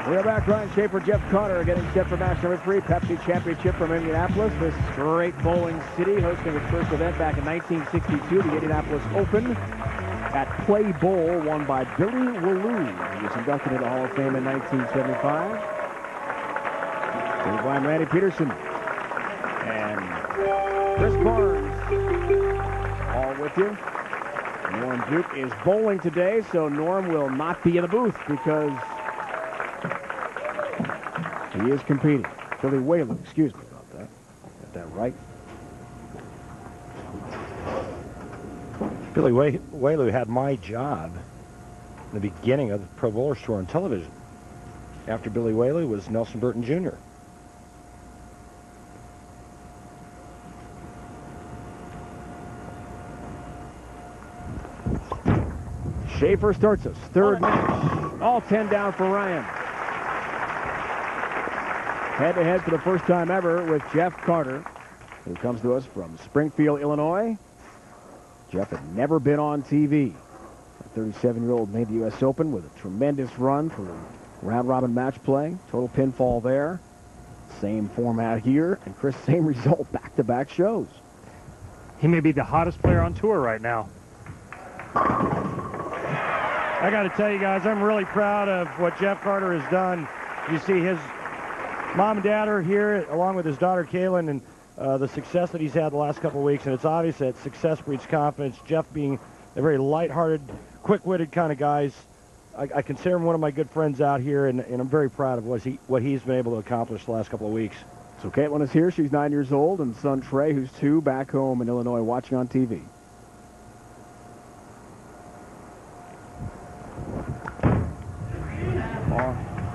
We're back. Ryan Shafer, Jeff Carter getting set for match number 3, Pepsi Championship from Indianapolis. This great bowling city hosting its first event back in 1962, the Indianapolis Open at Play Bowl, won by Billy Wallou. He was inducted into the Hall of Fame in 1975. Here's Ryan Randy Peterson and Chris Barnes all with you. Norm Duke is bowling today, so Norm will not be in the booth because he is competing. Billy Wallou, excuse me about that. Got that right. Billy Wallou had my job in the beginning of the Pro Bowlers Tour on television. After Billy Wallou was Nelson Burton Jr. Shafer starts us. Third match. All 10 down for Ryan. Head-to-head for the first time ever with Jeff Carter, who comes to us from Springfield, Illinois. Jeff had never been on TV. The 37-year-old made the U.S. Open with a tremendous run for round-robin match play. Total pinfall there. Same format here. And Chris, same result, back-to-back shows. He may be the hottest player on tour right now. I got to tell you guys, I'm really proud of what Jeff Carter has done. You see his mom and dad are here, along with his daughter, Kaylin, and the success that he's had the last couple of weeks, and it's obvious that success breeds confidence. Jeff being a very lighthearted, quick-witted kind of guy. I consider him one of my good friends out here, and I'm very proud of what he's been able to accomplish the last couple of weeks. So Caitlin is here. She's 9 years old, and son Trey, who's 2, back home in Illinois watching on TV.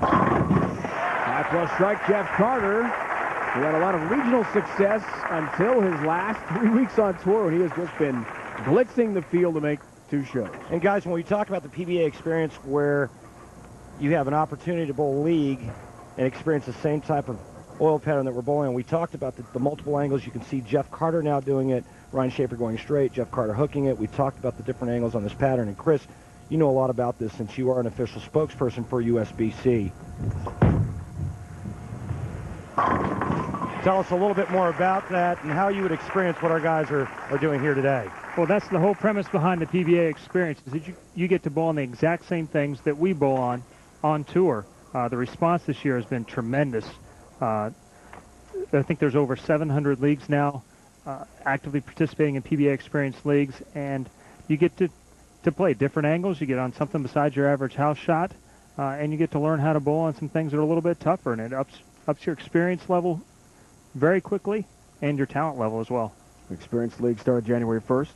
High plus strike, Jeff Carter, who had a lot of regional success until his last 3 weeks on tour, when he has just been blitzing the field to make 2 shows. And guys, when we talk about the PBA experience, where you have an opportunity to bowl league and experience the same type of oil pattern that we're bowling on, we talked about the multiple angles. You can see Jeff Carter now doing it, Ryan Shafer going straight, Jeff Carter hooking it. We talked about the different angles on this pattern. And Chris, you know a lot about this since you are an official spokesperson for USBC. Tell us a little bit more about that and how you would experience what our guys are doing here today. Well, that's the whole premise behind the PBA experience, is that you get to bowl on the exact same things that we bowl on tour. The response this year has been tremendous. I think there's over 700 leagues now actively participating in PBA experience leagues, and you get to play different angles. You get on something besides your average house shot, and you get to learn how to bowl on some things that are a little bit tougher, and it ups your experience level very quickly and your talent level as well. Experience League started January 1st.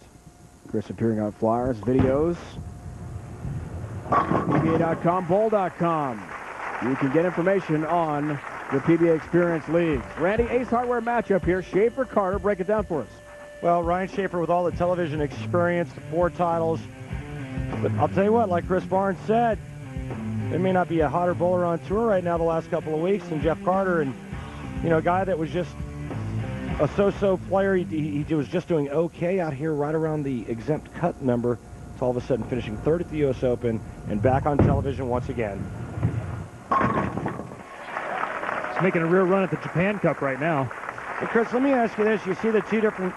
Chris appearing on flyers, videos. PBA.com, bowl.com. You can get information on the PBA Experience Leagues. Randy, Ace Hardware matchup here. Shafer, Carter, break it down for us. Well, Ryan Shafer with all the television experience, the 4 titles. But I'll tell you what, like Chris Barnes said, there may not be a hotter bowler on tour right now the last couple of weeks than Jeff Carter. And, you know, a guy that was just a so-so player. He was just doing okay out here right around the exempt cut number. It's all of a sudden finishing 3rd at the U.S. Open and back on television once again. He's making a rear run at the Japan Cup right now. Hey, Chris, let me ask you this. You see the 2 different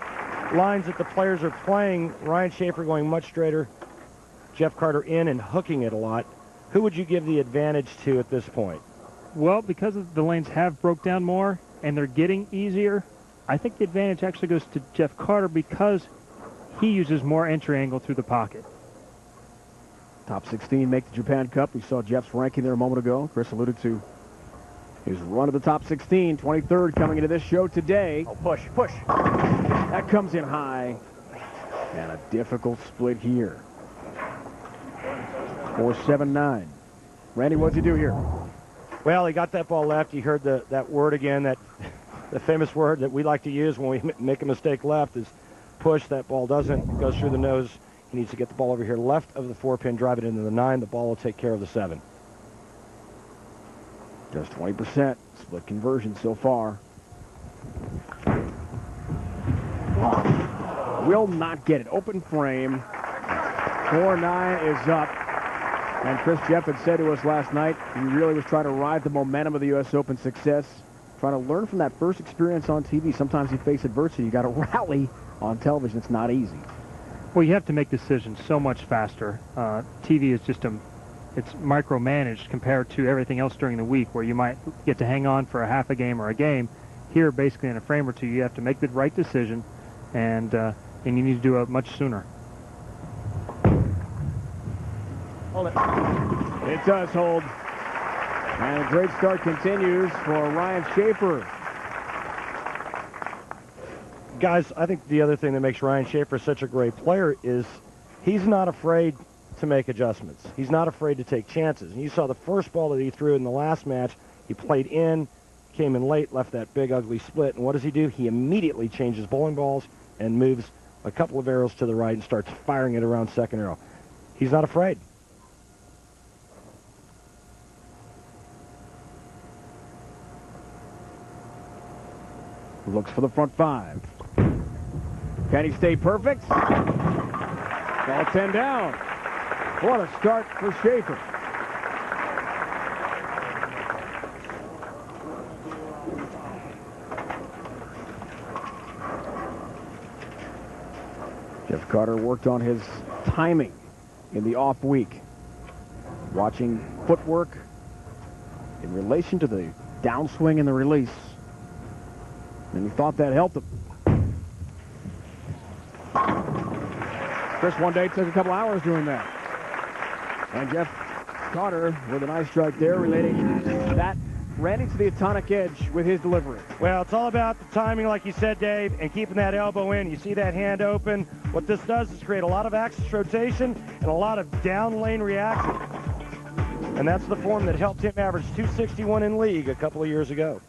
lines that the players are playing. Ryan Shafer going much straighter, Jeff Carter in and hooking it a lot. Who would you give the advantage to at this point? Well, because the lanes have broke down more and they're getting easier, I think the advantage actually goes to Jeff Carter because he uses more entry angle through the pocket. Top 16 make the Japan Cup. We saw Jeff's ranking there a moment ago. Chris alluded to his run of the top 16, 23rd coming into this show today. Oh, push. That comes in high. And a difficult split here. 4-7-9. Randy, what'd you do here? Well, he got that ball left. He heard that word again, the famous word that we like to use when we make a mistake left is push. That ball doesn't. Goes through the nose. He needs to get the ball over here left of the 4-pin, drive it into the 9. The ball will take care of the 7. Just 20% split conversion so far. Will not get it. Open frame. 4-9 is up. And Chris Jeff had said to us last night he really was trying to ride the momentum of the U.S. Open success, trying to learn from that first experience on TV. Sometimes you face adversity. You got to rally on television. It's not easy. Well, you have to make decisions so much faster. TV is just it's micromanaged compared to everything else during the week, where you might get to hang on for a half a game or a game. Here, basically, in a frame or two, you have to make the right decision, and you need to do it much sooner. Hold it. It does hold. And a great start continues for Ryan Shafer. Guys, I think the other thing that makes Ryan Shafer such a great player is he's not afraid to make adjustments. He's not afraid to take chances. And you saw the first ball that he threw in the last match. He played in, came in late, left that big, ugly split. And what does he do? He immediately changes bowling balls and moves a couple of arrows to the right and starts firing it around second arrow. He's not afraid. Looks for the front five. Can he stay perfect? All 10 down. What a start for Shafer. Jeff Carter worked on his timing in the off week, watching footwork in relation to the downswing and the release. And he thought that helped him. Chris one day took a couple hours doing that. And Jeff Carter with a nice strike there, relating that running to the atomic edge with his delivery. Well, it's all about the timing, like you said, Dave, and keeping that elbow in. You see that hand open. What this does is create a lot of axis rotation and a lot of down lane reaction. And that's the form that helped him average 261 in league a couple of years ago.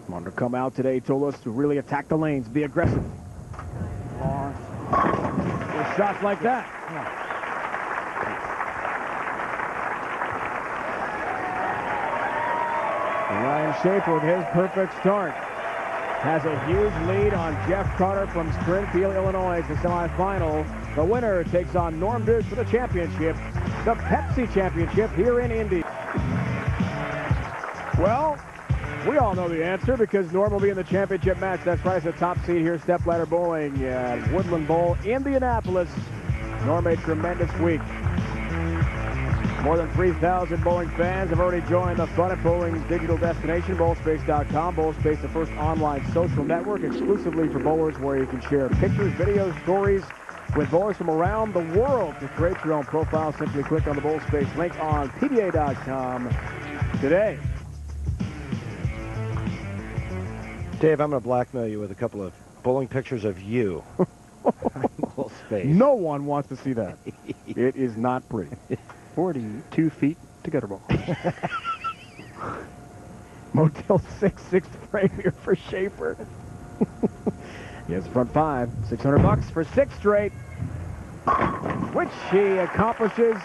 Wanted to come out today, told us to really attack the lanes, be aggressive. With shots like that. Ryan Shafer with his perfect start has a huge lead on Jeff Carter from Springfield, Illinois. It's the semifinal. The winner takes on Norm Dukes for the championship, the Pepsi championship here in Indy. Well, we all know the answer because Norm will be in the championship match. That's right, it's the top seed here, Step Ladder Bowling at Woodland Bowl, Indianapolis. Norm a tremendous week. More than 3,000 bowling fans have already joined the fun at bowling's digital destination, bowlspace.com. Bowlspace, the first online social network exclusively for bowlers, where you can share pictures, videos, stories with bowlers from around the world. To create your own profile, simply click on the Bowlspace link on PBA.com today. Dave, I'm going to blackmail you with a couple of bowling pictures of you. Space. No one wants to see that. It is not pretty. 42 feet to gutter ball. Motel 6, sixth frame here for Shafer. He has front five, $600 for 6 straight, which he accomplishes.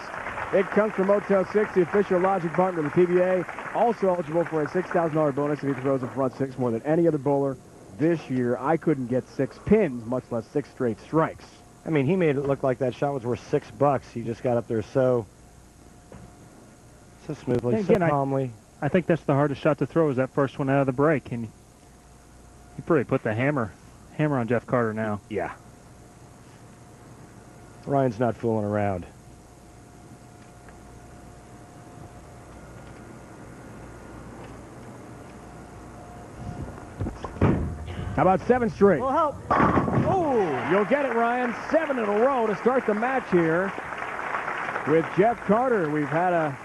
It comes from Motel 6, the official logic partner of the PBA. Also eligible for a $6,000 bonus if he throws a front 6 more than any other bowler this year. I couldn't get 6 pins, much less 6 straight strikes. I mean, he made it look like that shot was worth $6. He just got up there so smoothly, again, so calmly. I think that's the hardest shot to throw, is that first one out of the break. And he pretty put the hammer on Jeff Carter now. Yeah. Ryan's not fooling around. How about 7 straight? Will help. Oh, you'll get it, Ryan. 7 in a row to start the match here with Jeff Carter. We've had a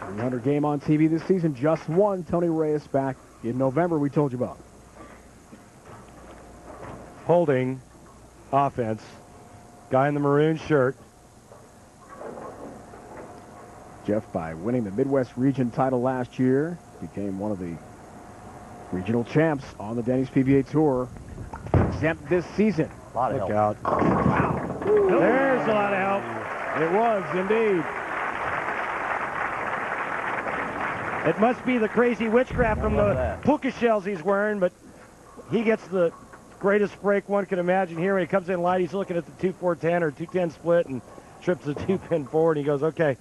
300 game on TV this season. Just one. Tony Reyes back in November, we told you about. Holding offense. Guy in the maroon shirt. Jeff, by winning the Midwest region title last year, became one of the regional champs on the Denny's PBA Tour. Exempt this season. A lot of Look help. out. Wow. There's a lot of help. It was, indeed. It must be the crazy witchcraft from the puka shells he's wearing, but he gets the greatest break one can imagine here. When he comes in light, he's looking at the 2-4-10 or 2-10 split and trips the 2-pin forward. And he goes, okay,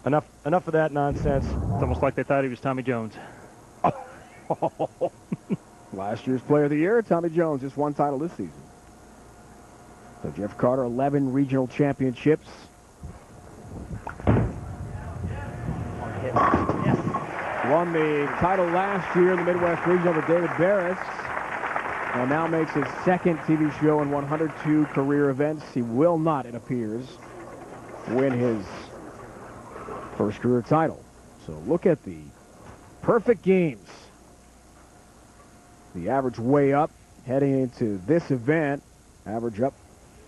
enough of that nonsense. It's almost like they thought he was Tommy Jones. Last year's Player of the Year, Tommy Jones, just one title this season. So Jeff Carter, 11 regional championships. Won the title last year in the Midwest Regional with David Barris. And now makes his second TV show in 102 career events. He will not, it appears, win his first career title. So look at the perfect games. The average way up heading into this event. Average up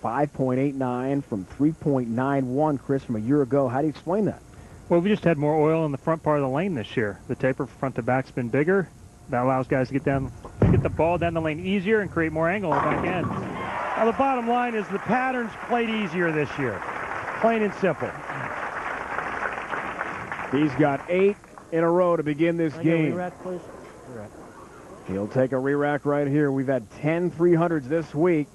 5.89 from 3.91, Chris, from a year ago. How do you explain that? Well, we just had more oil in the front part of the lane this year. The taper front to back's been bigger. That allows guys to get the ball down the lane easier and create more angle on the back end. Now, the bottom line is the pattern's played easier this year. Plain and simple. He's got 8 in a row to begin this game. Re-rack, please? Re-rack. He'll take a re-rack right here. We've had 10 300s this week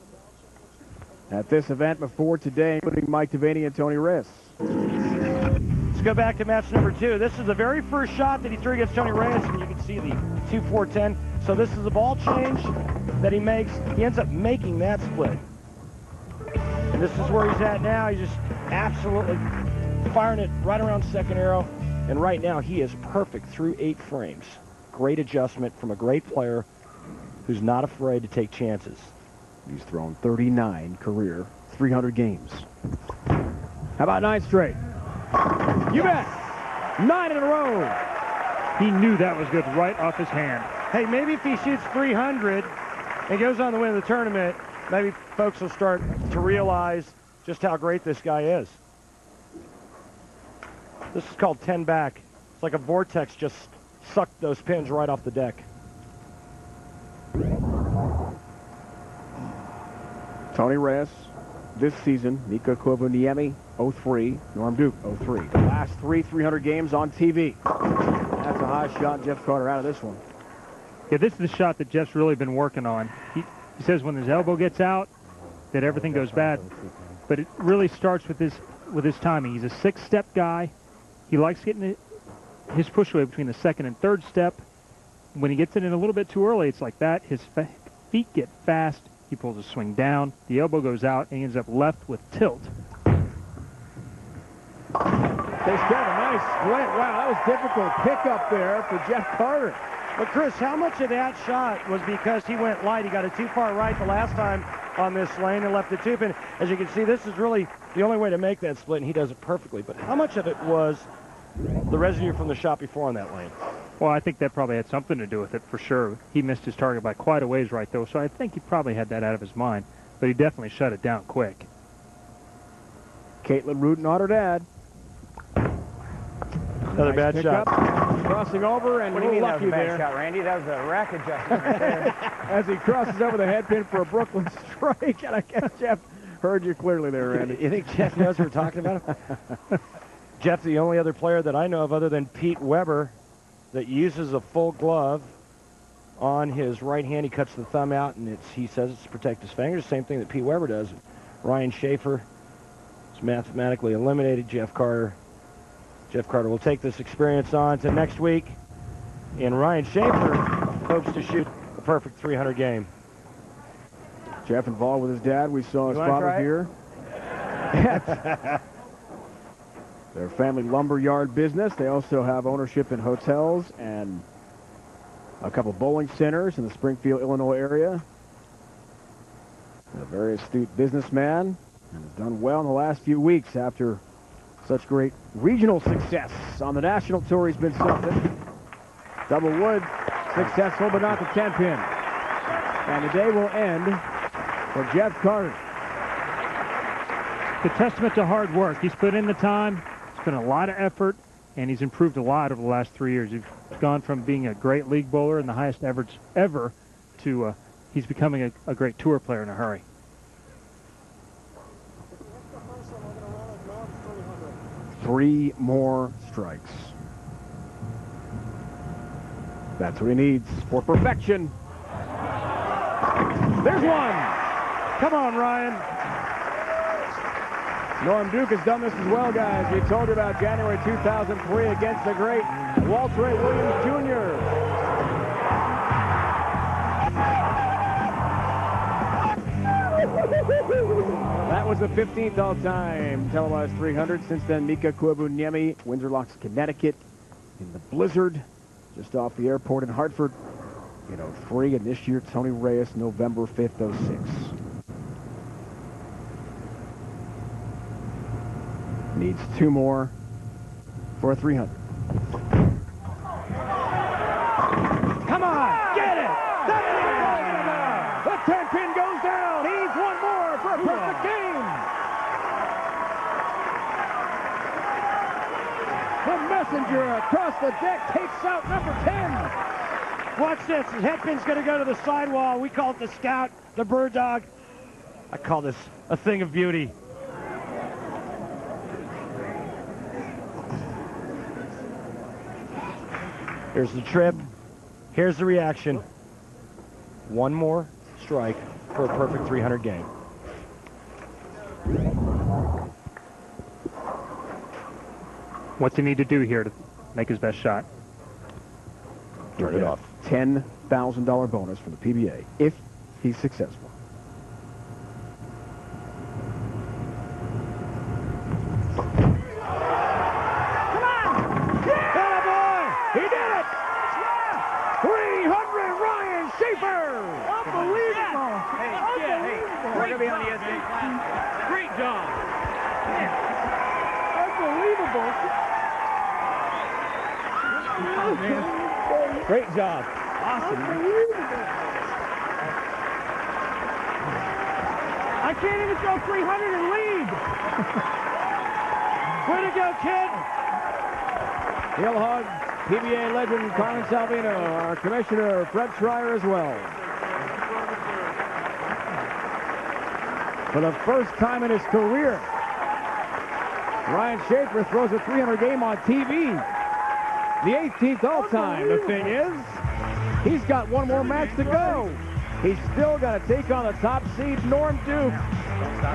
at this event before today, including Mike Devaney and Tony Riss. Let's go back to match number 2. This is the very first shot that he threw against Tony Reyes, and you can see the 2-4-10. So this is a ball change that he makes. He ends up making that split. And this is where he's at now. He's just absolutely firing it right around second arrow. And right now, he is perfect through 8 frames. Great adjustment from a great player who's not afraid to take chances. He's thrown 39 career 300 games. How about 9 straight? You bet. 9 in a row. He knew that was good right off his hand. Hey, maybe if he shoots 300 and goes on to win the tournament, maybe folks will start to realize just how great this guy is. This is called 10 back. It's like a vortex just sucked those pins right off the deck. Tony Reyes, this season, Mika Kovaniemi, 03, Norm Duke, 03. The last 3 300 games on TV. That's a high shot. Jeff Carter out of this one. Yeah, this is the shot that Jeff's really been working on. He says when his elbow gets out, that everything goes bad. But it really starts with his timing. He's a 6-step guy. He likes getting his push away between the second and third step. When he gets it in a little bit too early, it's like that. His feet get fast. He pulls his swing down. The elbow goes out, and he ends up left with tilt. Takes care of a nice split. Wow, that was difficult pickup there for Jeff Carter. But, Chris, how much of that shot was because he went light? He got it too far right the last time on this lane and left the 2-pin. As you can see, this is really the only way to make that split, and he does it perfectly. But how much of it was the residue from the shot before on that lane? Well, I think that probably had something to do with it for sure. He missed his target by quite a ways right, though, so I think he probably had that out of his mind. But he definitely shut it down quick. Caitlin rooting on her dad. Another bad shot. Crossing over, and What do you mean that was lucky a bad there. shot, Randy? That was a rack adjustment right there. As he crosses over the headpin for a Brooklyn strike, and I guess Jeff heard you clearly there, Randy. You think Jeff knows what we're talking about? Jeff's the only other player that I know of other than Pete Weber that uses a full glove on his right hand. He cuts the thumb out, and he says it's to protect his fingers. Same thing that Pete Weber does. Ryan Shafer is mathematically eliminated. Jeff Carter will take this experience on to next week, and Ryan Shafer hopes to shoot a perfect 300 game. Jeff involved with his dad. We saw his father here. Their family lumber yard business. They also have ownership in hotels and a couple bowling centers in the Springfield, Illinois area. A very astute businessman and has done well in the last few weeks after such great regional success. On the national tour, he's been something. Double wood, successful, but not the 10-pin. And the day will end for Jeff Carter. The testament to hard work. He's put in the time. It's been a lot of effort, and he's improved a lot over the last 3 years. He's gone from being a great league bowler and the highest average ever to he's becoming a great tour player in a hurry. Three more strikes. That's what he needs for perfection. There's one. Come on, Ryan. Norm Duke has done this as well, guys. We told you about January 2003 against the great Walter Ray Williams Jr. That was the 15th all-time televised 300. Since then, Mika Koivuniemi, Windsor Locks, Connecticut, in the blizzard, just off the airport in Hartford, in 03, and this year, Tony Reyes, November 5th, 06. Needs 2 more for a 300. Come on, get it! That's what I'm talking about! The 10-pin goes down. He's one more for a perfect game. The messenger across the deck takes out number 10. Watch this. His headpin's going to go to the sidewall. We call it the scout, the bird dog. I call this a thing of beauty. Here's the trip. Here's the reaction. One more strike for a perfect 300 game. What's he need to do here to make his best shot? Turn it off. $10,000 bonus from the PBA if he's successful. Come on! Yeah! Boy! He did it! 300 Ryan Shafer! Unbelievable! Hey, Unbelievable! we're going to be on the ESA platform. Great job! Unbelievable! Oh, man. Great job. Awesome. I can't even throw 300 and lead. Way to go, kid. He'll hug PBA legend Carmen Salvino, our commissioner Fred Schreier as well. For the first time in his career, Ryan Shafer throws a 300 game on TV. The 18th all-time. The thing is, he's got one more match to go. He's still got to take on the top seed, Norm Duke.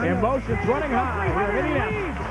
Emotions running high here in Indianapolis.